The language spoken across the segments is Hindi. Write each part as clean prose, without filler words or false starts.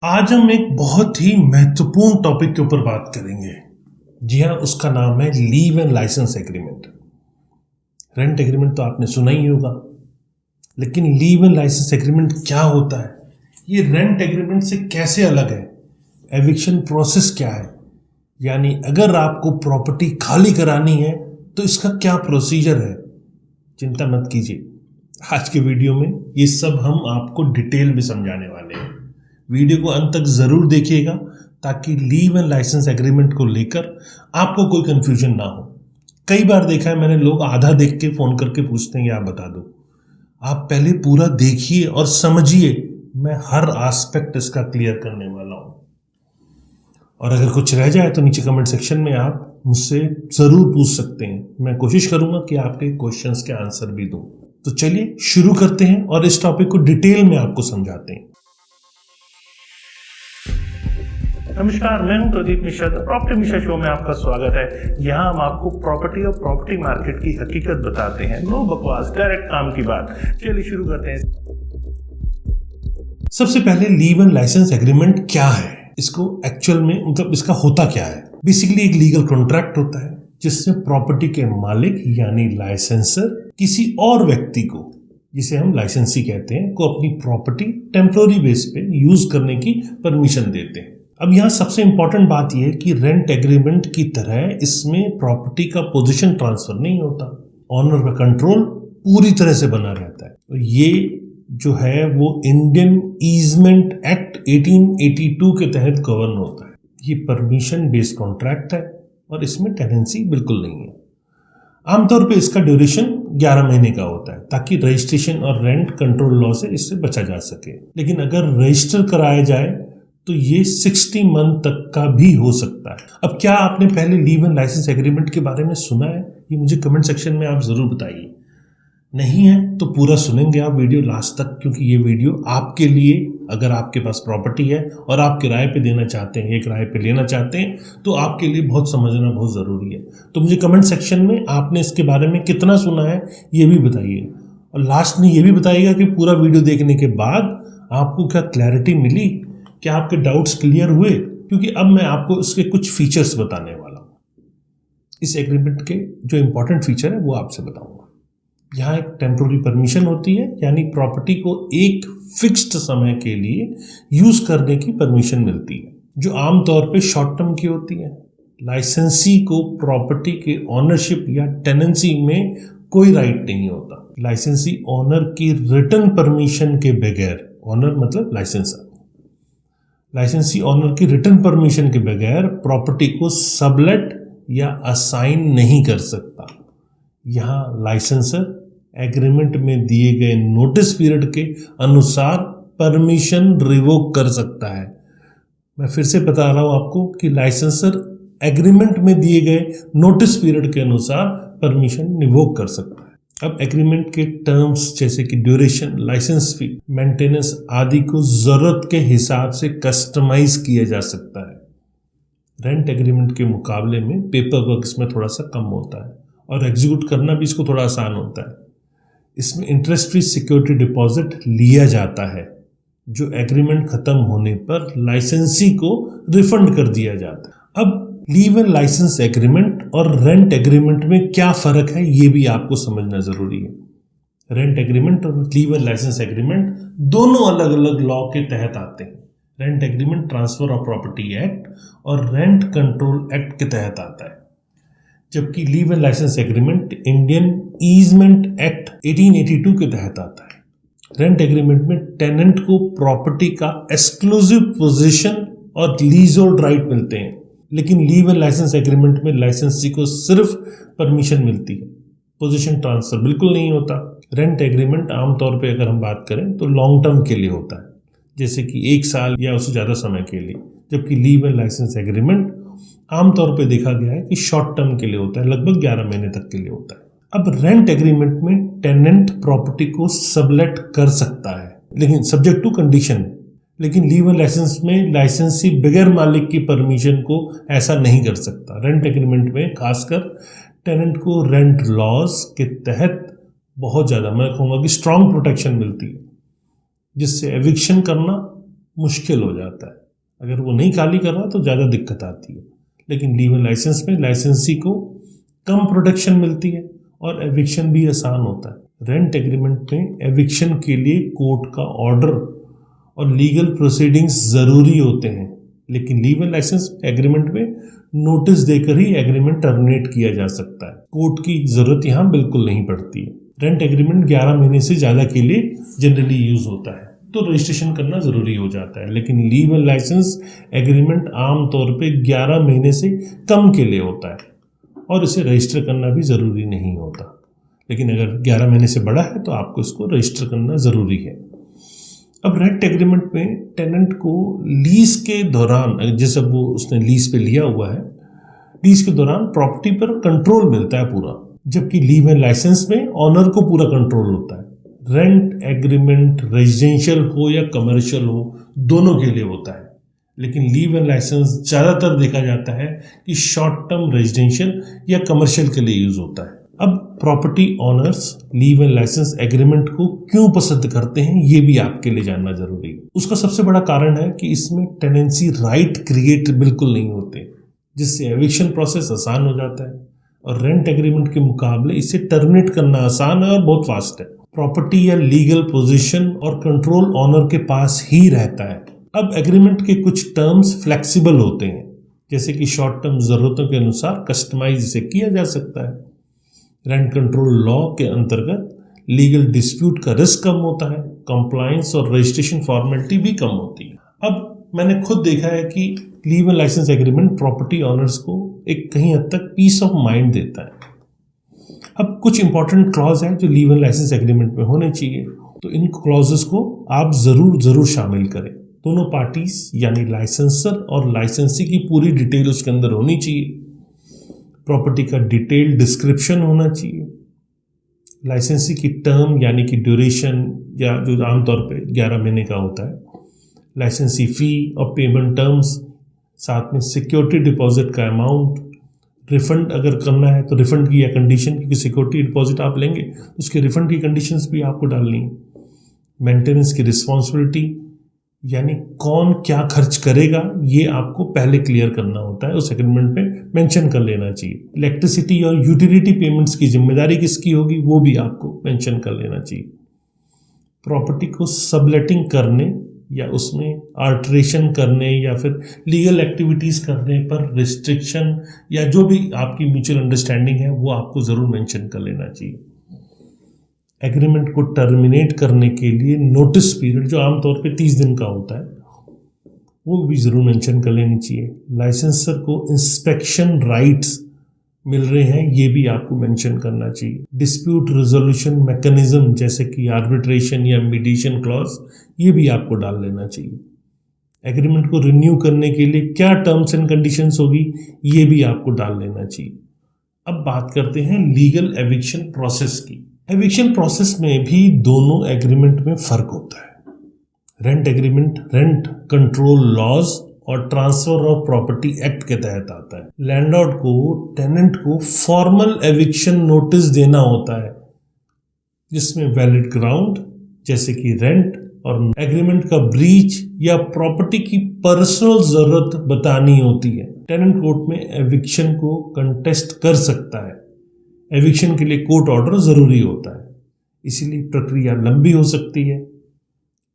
आज हम एक बहुत ही महत्वपूर्ण टॉपिक के ऊपर बात करेंगे। जी हाँ, उसका नाम है leave and license agreement. Rent agreement तो आपने सुना ही होगा, लेकिन लीव एंड लाइसेंस एग्रीमेंट क्या होता है, ये रेंट एग्रीमेंट से कैसे अलग है, एविक्शन प्रोसेस क्या है, यानी अगर आपको प्रॉपर्टी खाली करानी है तो इसका क्या प्रोसीजर है। चिंता मत कीजिए, आज के वीडियो में ये सब हम आपको डिटेल में समझाने वाले हैं। वीडियो को अंत तक ज़रूर देखिएगा ताकि लीव एंड लाइसेंस एग्रीमेंट को लेकर आपको कोई कंफ्यूजन ना हो। कई बार देखा है मैंने, लोग आधा देख के फ़ोन करके पूछते हैं कि आप बता दो। आप पहले पूरा देखिए और समझिए, मैं हर एस्पेक्ट इसका क्लियर करने वाला हूँ। और अगर कुछ रह जाए तो नीचे कमेंट सेक्शन में आप मुझसे ज़रूर पूछ सकते हैं। मैं कोशिश करूँगा कि आपके क्वेश्चंस के आंसर भी दूँ। तो चलिए शुरू करते हैं और इस टॉपिक को डिटेल में आपको समझाते हैं। नमस्कार, मैं हूं प्रदीप मिश्रा। प्रॉपर्टी मिश्रा शो में आपका स्वागत है। यहाँ हम आपको प्रॉपर्टी और प्रॉपर्टी मार्केट की हकीकत बताते हैं। नो बकवास, डायरेक्ट काम की बात। चलिए शुरू करते हैं। सबसे पहले लीव एंड लाइसेंस एग्रीमेंट क्या है, इसको एक्चुअल में मतलब इसका होता क्या है। बेसिकली एक लीगल कॉन्ट्रैक्ट होता है जिसमें प्रॉपर्टी के मालिक यानी लाइसेंसर किसी और व्यक्ति को, जिसे हम लाइसेंसी कहते हैं, को अपनी प्रॉपर्टी टेम्पररी बेस पे यूज करने की परमिशन देते हैं। अब यहाँ सबसे इंपॉर्टेंट बात यह है कि रेंट एग्रीमेंट की तरह इसमें प्रॉपर्टी का पोजीशन ट्रांसफर नहीं होता। ऑनर का कंट्रोल पूरी तरह से बना रहता है। तो ये जो है वो इंडियन ईजमेंट एक्ट 1882 के तहत गवर्न होता है। ये परमिशन बेस्ड कॉन्ट्रैक्ट है और इसमें टेनेंसी बिल्कुल नहीं है। आमतौर पे इसका ड्यूरेशन 11 महीने का होता है ताकि रजिस्ट्रेशन और रेंट कंट्रोल लॉ से इससे बचा जा सके। लेकिन अगर रजिस्टर कराया जाए तो ये 60 मंथ तक का भी हो सकता है। अब क्या आपने पहले लीव एंड लाइसेंस एग्रीमेंट के बारे में सुना है? ये मुझे कमेंट सेक्शन में आप ज़रूर बताइए। नहीं है तो पूरा सुनेंगे आप वीडियो लास्ट तक, क्योंकि ये वीडियो आपके लिए, अगर आपके पास प्रॉपर्टी है और आप किराए पे देना चाहते हैं या किराए पे लेना चाहते हैं, तो आपके लिए बहुत समझना बहुत ज़रूरी है। तो मुझे कमेंट सेक्शन में आपने इसके बारे में कितना सुना है ये भी बताइए। और लास्ट में ये भी बताइएगा कि पूरा वीडियो देखने के बाद आपको क्या क्लैरिटी मिली, क्या आपके डाउट्स क्लियर हुए, क्योंकि अब मैं आपको इसके कुछ फीचर्स बताने वाला हूँ। इस एग्रीमेंट के जो इंपॉर्टेंट फीचर है वो आपसे बताऊंगा। यहाँ एक टेम्पोररी परमिशन होती है, यानी प्रॉपर्टी को एक फिक्स्ड समय के लिए यूज करने की परमिशन मिलती है, जो आमतौर पे शॉर्ट टर्म की होती है। लाइसेंसी को प्रॉपर्टी के ऑनरशिप या टेनेंसी में कोई राइट नहीं होता। लाइसेंसी ऑनर की रिटन परमिशन के बगैर, ऑनर मतलब लाइसेंसर, लाइसेंसी ऑनर की रिटन परमिशन के बगैर प्रॉपर्टी को सबलेट या असाइन नहीं कर सकता। यहाँ लाइसेंसर एग्रीमेंट में दिए गए नोटिस पीरियड के अनुसार परमिशन रिवोक कर सकता है। मैं फिर से बता रहा हूँ आपको कि लाइसेंसर एग्रीमेंट में दिए गए नोटिस पीरियड के अनुसार परमिशन रिवोक कर सकता है। अब एग्रीमेंट के टर्म्स जैसे कि ड्यूरेशन, लाइसेंस फी, मेंटेनेंस आदि को जरूरत के हिसाब से कस्टमाइज किया जा सकता है। रेंट एग्रीमेंट के मुकाबले में पेपर वर्क इसमें थोड़ा सा कम होता है और एग्जीक्यूट करना भी इसको थोड़ा आसान होता है। इसमें इंटरेस्ट फ्री सिक्योरिटी डिपॉजिट लिया जाता है, जो एग्रीमेंट खत्म होने पर लाइसेंसी को रिफंड कर दिया जाता है। अब लीव एंड लाइसेंस एग्रीमेंट और रेंट एग्रीमेंट में क्या फ़र्क है ये भी आपको समझना ज़रूरी है। रेंट एग्रीमेंट और लीव एंड लाइसेंस एग्रीमेंट दोनों अलग अलग लॉ के तहत आते हैं। Rent agreement transfer of property act और रेंट कंट्रोल एक्ट के तहत आता है, जबकि leave and license agreement Indian easement act 1882 के तहत आता है। रेंट एग्रीमेंट में टेनेंट को प्रॉपर्टी का एक्सक्लूसिव पोजीशन और लीज होल्ड राइट मिलते हैं, लेकिन लीव एंड लाइसेंस एग्रीमेंट में लाइसेंसी को सिर्फ परमिशन मिलती है, पोजीशन ट्रांसफर बिल्कुल नहीं होता। रेंट एग्रीमेंट आमतौर पे अगर हम बात करें तो लॉन्ग टर्म के लिए होता है, जैसे कि 1 साल या उससे ज़्यादा समय के लिए, जबकि लीव एंड लाइसेंस एग्रीमेंट आमतौर पे देखा गया है कि शॉर्ट टर्म के लिए होता है, लगभग 11 महीने तक के लिए होता है। अब रेंट एग्रीमेंट में टेनेंट प्रॉपर्टी को सबलेट कर सकता है, लेकिन सब्जेक्ट टू कंडीशन। लेकिन लीव एंड लाइसेंस में लाइसेंसी बगैर मालिक की परमिशन को ऐसा नहीं कर सकता। रेंट एग्रीमेंट में खासकर टेनेंट को रेंट लॉज के तहत बहुत ज़्यादा, मैं कहूँगा कि स्ट्रॉन्ग प्रोटेक्शन मिलती है, जिससे एविक्शन करना मुश्किल हो जाता है। अगर वो नहीं खाली कर रहा तो ज़्यादा दिक्कत आती है। लेकिन लीव लाइसेंस में लाइसेंसी को कम प्रोटेक्शन मिलती है और एविक्शन भी आसान होता है। रेंट एग्रीमेंट में एविक्शन के लिए कोर्ट का ऑर्डर और लीगल प्रोसीडिंग्स ज़रूरी होते हैं, लेकिन लीव लाइसेंस एग्रीमेंट में नोटिस देकर ही एग्रीमेंट टर्मिनेट किया जा सकता है। कोर्ट की ज़रूरत यहाँ बिल्कुल नहीं पड़ती है। रेंट एग्रीमेंट 11 महीने से ज़्यादा के लिए जनरली यूज़ होता है तो रजिस्ट्रेशन करना ज़रूरी हो जाता है, लेकिन लीव लाइसेंस एग्रीमेंट आमतौर पे 11 महीने से कम के लिए होता है और इसे रजिस्टर करना भी ज़रूरी नहीं होता। लेकिन अगर 11 महीने से बड़ा है तो आपको इसको रजिस्टर करना ज़रूरी है। अब रेंट एग्रीमेंट में टेनेंट को लीज के दौरान, जैसे वो उसने लीज पे लिया हुआ है, लीज के दौरान प्रॉपर्टी पर कंट्रोल मिलता है पूरा, जबकि लीव एंड लाइसेंस में ऑनर को पूरा कंट्रोल होता है। रेंट एग्रीमेंट रेजिडेंशियल हो या कमर्शियल हो, दोनों के लिए होता है, लेकिन लीव एंड लाइसेंस ज़्यादातर देखा जाता है कि शॉर्ट टर्म रेजिडेंशियल या कमर्शियल के लिए यूज़ होता है। अब property owners leave and license agreement को क्यों पसंद करते हैं, ये भी आपके लिए जानना जरूरी है। उसका सबसे बड़ा कारण है कि इसमें टेनेंसी राइट क्रिएट बिल्कुल नहीं होते, जिससे एविक्शन प्रोसेस आसान हो जाता है और रेंट एग्रीमेंट के मुकाबले इसे टर्मिनेट करना आसान है और बहुत फास्ट है। प्रॉपर्टी या लीगल पोजीशन और कंट्रोल ऑनर के पास ही रहता है। अब एग्रीमेंट के कुछ टर्म्स फ्लेक्सिबल होते हैं, जैसे कि शॉर्ट टर्म ज़रूरतों के अनुसार कस्टमाइज इसे किया जा सकता है। रेंट कंट्रोल लॉ के अंतर्गत लीगल डिस्प्यूट का रिस्क कम होता है, कंप्लायंस और रजिस्ट्रेशन फॉर्मेलिटी भी कम होती है। अब मैंने खुद देखा है कि leave and license agreement property owners को एक कहीं हद तक पीस ऑफ माइंड देता है। अब कुछ इंपॉर्टेंट क्लॉज हैं जो लीव एंड लाइसेंस एग्रीमेंट में होने चाहिए, तो इन क्लॉजेस को आप ज़रूर शामिल करें। दोनों पार्टीज यानी लाइसेंसर और लाइसेंसी की पूरी डिटेल उसके अंदर होनी चाहिए। प्रॉपर्टी का डिटेल डिस्क्रिप्शन होना चाहिए। लाइसेंसी की टर्म यानी कि ड्यूरेशन, या जो आमतौर पे 11 महीने का होता है, लाइसेंसी फ़ी और पेमेंट टर्म्स, साथ में सिक्योरिटी डिपॉजिट का अमाउंट, रिफंड अगर करना है तो रिफंड की या कंडीशन, क्योंकि सिक्योरिटी डिपॉजिट आप लेंगे उसके रिफंड की कंडीशंस भी आपको डालनी है। मेंटेनेंस की रिस्पॉन्सिबिलिटी यानी कौन क्या खर्च करेगा ये आपको पहले क्लियर करना होता है, उस एग्रीमेंट में मेंशन कर लेना चाहिए। इलेक्ट्रिसिटी और यूटिलिटी पेमेंट्स की जिम्मेदारी किसकी होगी वो भी आपको मेंशन कर लेना चाहिए। प्रॉपर्टी को सबलेटिंग करने या उसमें अल्टरेशन करने या फिर लीगल एक्टिविटीज़ करने पर रिस्ट्रिक्शन या जो भी आपकी म्यूचुअल अंडरस्टैंडिंग है वो आपको ज़रूर मेंशन कर लेना चाहिए। एग्रीमेंट को टर्मिनेट करने के लिए नोटिस पीरियड जो आमतौर पे 30 दिन का होता है वो भी ज़रूर मेंशन कर लेनी चाहिए। लाइसेंसर को इंस्पेक्शन राइट्स मिल रहे हैं ये भी आपको मेंशन करना चाहिए। डिस्प्यूट रिजोल्यूशन मैकेनिज्म जैसे कि आर्बिट्रेशन या मीडिएशन क्लॉज ये भी आपको डाल लेना चाहिए। एग्रीमेंट को रिन्यू करने के लिए क्या टर्म्स एंड कंडीशंस होगी ये भी आपको डाल लेना चाहिए। अब बात करते हैं लीगल एविक्शन प्रोसेस की। एविक्शन प्रोसेस में भी दोनों एग्रीमेंट में फ़र्क होता है। Rent agreement rent control laws और ट्रांसफर ऑफ प्रॉपर्टी एक्ट के तहत आता है। लैंडलॉर्ड को टेनेंट को फॉर्मल एविक्शन नोटिस देना होता है, जिसमें वैलिड ग्राउंड जैसे कि रेंट और एग्रीमेंट का ब्रीच या प्रॉपर्टी की पर्सनल ज़रूरत बतानी होती है। टेनेंट कोर्ट में एविक्शन को कंटेस्ट कर सकता है। एविक्शन के लिए कोर्ट ऑर्डर ज़रूरी होता है, इसीलिए प्रक्रिया लंबी हो सकती है।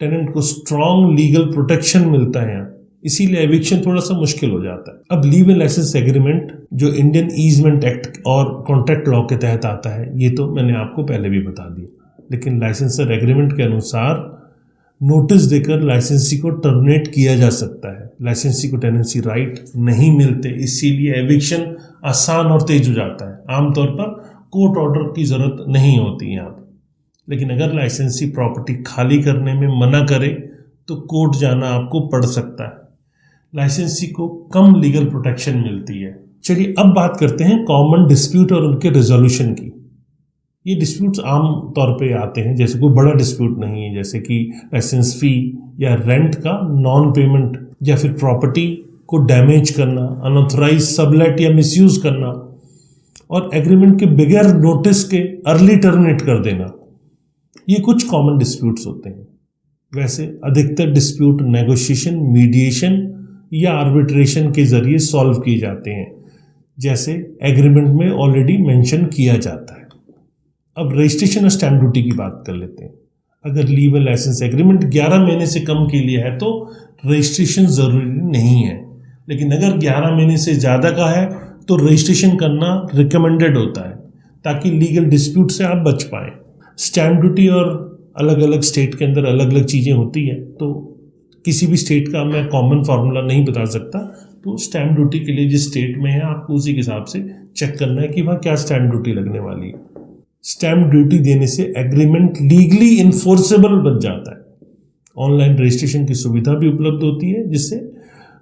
टेनेंट को स्ट्रॉन्ग लीगल प्रोटेक्शन मिलता है, इसीलिए एविक्शन थोड़ा सा मुश्किल हो जाता है। अब लीव एंड लाइसेंस एग्रीमेंट जो इंडियन ईजमेंट एक्ट और कॉन्ट्रैक्ट लॉ के तहत आता है ये तो मैंने आपको पहले भी बता दिया, लेकिन लाइसेंसर एग्रीमेंट के अनुसार नोटिस देकर लाइसेंसी को टर्मिनेट किया जा सकता है। लाइसेंसी को टेनेंसी राइट नहीं मिलते, इसीलिए एविक्शन आसान और तेज हो जाता है। आमतौर पर कोर्ट ऑर्डर की ज़रूरत नहीं होती यहाँ पर, लेकिन अगर लाइसेंसी प्रॉपर्टी खाली करने में मना करे तो कोर्ट जाना आपको पड़ सकता है। लाइसेंसी को कम लीगल प्रोटेक्शन मिलती है। चलिए अब बात करते हैं कॉमन डिस्प्यूट और उनके रेजोल्यूशन की। ये डिस्प्यूट्स आम तौर पे आते हैं, जैसे कोई बड़ा डिस्प्यूट नहीं है, जैसे कि लाइसेंस फ़ी या रेंट का नॉन पेमेंट या फिर प्रॉपर्टी को डैमेज करना, अनऑथराइज सबलेट या मिसयूज़ करना और एग्रीमेंट के बगैर नोटिस के अर्ली टर्मिनेट कर देना। ये कुछ कॉमन डिस्प्यूट्स होते हैं। वैसे अधिकतर डिस्प्यूट नेगोशिएशन, मीडिएशन या आर्बिट्रेशन के जरिए सॉल्व किए जाते हैं, जैसे एग्रीमेंट में ऑलरेडी मेंशन किया जाता है। अब रजिस्ट्रेशन और स्टैंप ड्यूटी की बात कर लेते हैं। अगर लीव लाइसेंस एग्रीमेंट 11 महीने से कम के लिए है तो रजिस्ट्रेशन ज़रूरी नहीं है, लेकिन अगर 11 महीने से ज़्यादा का है तो रजिस्ट्रेशन करना रिकमेंडेड होता है ताकि लीगल डिस्प्यूट से आप बच पाएँ। स्टैंप ड्यूटी और अलग अलग स्टेट के अंदर अलग अलग चीज़ें होती हैं, तो किसी भी स्टेट का मैं कॉमन फार्मूला नहीं बता सकता। तो स्टैंप ड्यूटी के लिए जिस स्टेट में है आपको उसी के हिसाब से चेक करना है कि वहाँ क्या स्टैंप ड्यूटी लगने वाली है। स्टैंप ड्यूटी देने से एग्रीमेंट लीगली इन्फोर्सेबल बन जाता है। ऑनलाइन रजिस्ट्रेशन की सुविधा भी उपलब्ध होती है, जिससे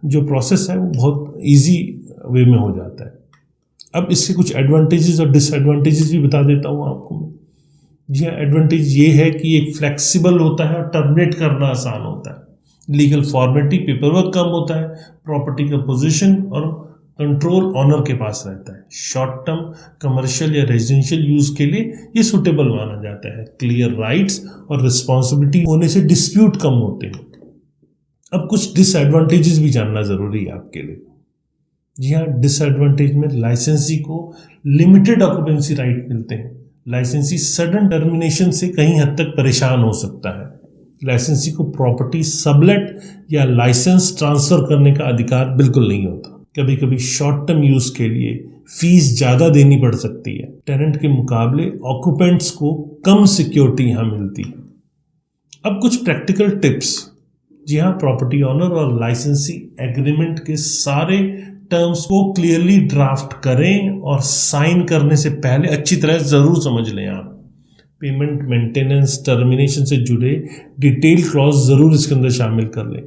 जो प्रोसेस है वो बहुत ईजी वे में हो जाता है। अब इसके कुछ एडवांटेजेस और डिसएडवांटेजेस भी बता देता हूँ आपको। जी हाँ, एडवांटेज ये है कि एक फ्लेक्सिबल होता है और टर्मिनेट करना आसान होता है। लीगल फॉर्मेलिटी, पेपरवर्क कम होता है। प्रॉपर्टी का पोजीशन और कंट्रोल ऑनर के पास रहता है। शॉर्ट टर्म कमर्शियल या रेजिडेंशियल यूज के लिए ये सुटेबल माना जाता है। क्लियर राइट्स और रिस्पॉन्सिबिलिटी होने से डिस्प्यूट कम होते हैं। अब कुछ डिसएडवांटेजेस भी जानना जरूरी है आपके लिए। जी हाँ, डिसएडवांटेज में लाइसेंसी को लिमिटेड ऑक्यूपेंसी राइट मिलते हैं। लाइसेंसी सडन टर्मिनेशन से कहीं हद तक परेशान हो सकता है। लाइसेंसी को प्रॉपर्टी सबलेट या लाइसेंस ट्रांसफर करने का अधिकार बिल्कुल नहीं होता। कभी कभी शॉर्ट टर्म यूज के लिए फीस ज़्यादा देनी पड़ सकती है। टेनेंट के मुकाबले ऑक्यूपेंट्स को कम सिक्योरिटी यहाँ मिलती है। अब कुछ प्रैक्टिकल टिप्स। जी हाँ, प्रॉपर्टी ऑनर और लाइसेंसी एग्रीमेंट के सारे टर्म्स को क्लियरली ड्राफ्ट करें और साइन करने से पहले अच्छी तरह ज़रूर समझ लें आप। पेमेंट, मेंटेनेंस, टर्मिनेशन से जुड़े डिटेल क्लॉज ज़रूर इसके अंदर शामिल कर लें।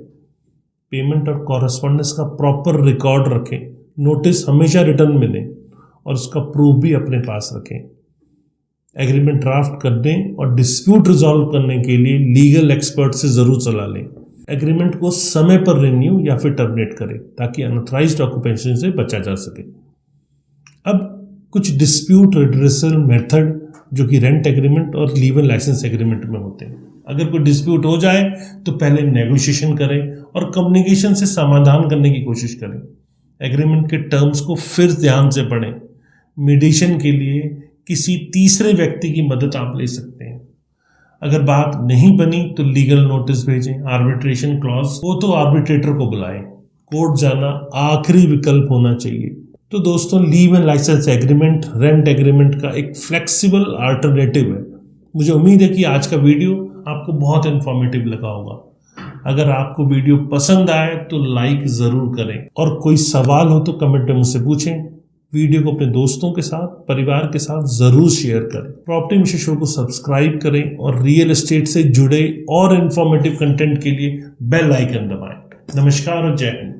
पेमेंट और कॉरेस्पॉन्डेंस का प्रॉपर रिकॉर्ड रखें। नोटिस हमेशा रिटर्न में दें और उसका प्रूफ भी अपने पास रखें। एग्रीमेंट ड्राफ्ट करने और डिस्प्यूट रिजॉल्व करने के लिए लीगल एक्सपर्ट से ज़रूर सलाह लें। एग्रीमेंट को समय पर रिन्यू या फिर टर्मिनेट करें ताकि अनऑथराइज्ड ऑक्यूपेशन से बचा जा सके। अब कुछ डिस्प्यूट रिड्रेसल मेथड जो कि रेंट एग्रीमेंट और लीव लाइसेंस एग्रीमेंट में होते हैं। अगर कोई डिस्प्यूट हो जाए तो पहले नेगोशिएशन करें और कम्युनिकेशन से समाधान करने की कोशिश करें। एग्रीमेंट के टर्म्स को फिर ध्यान से पढ़ें। मीडिएशन के लिए किसी तीसरे व्यक्ति की मदद आप ले सकते हैं। अगर बात नहीं बनी तो लीगल नोटिस भेजें। आर्बिट्रेशन क्लॉज हो तो आर्बिट्रेटर को बुलाएं। कोर्ट जाना आखिरी विकल्प होना चाहिए। तो दोस्तों, leave and license agreement rent agreement का एक फ्लेक्सिबल अल्टरनेटिव है। मुझे उम्मीद है कि आज का वीडियो आपको बहुत इन्फॉर्मेटिव लगा होगा। अगर आपको वीडियो पसंद आए तो लाइक ज़रूर करें और कोई सवाल हो तो कमेंट में मुझसे पूछें। वीडियो को अपने दोस्तों के साथ, परिवार के साथ ज़रूर शेयर करें। प्रॉपर्टी मिशन शो को सब्सक्राइब करें और रियल एस्टेट से जुड़े और इन्फॉर्मेटिव कंटेंट के लिए बेल आइकन दबाएं। नमस्कार और जय हिंद।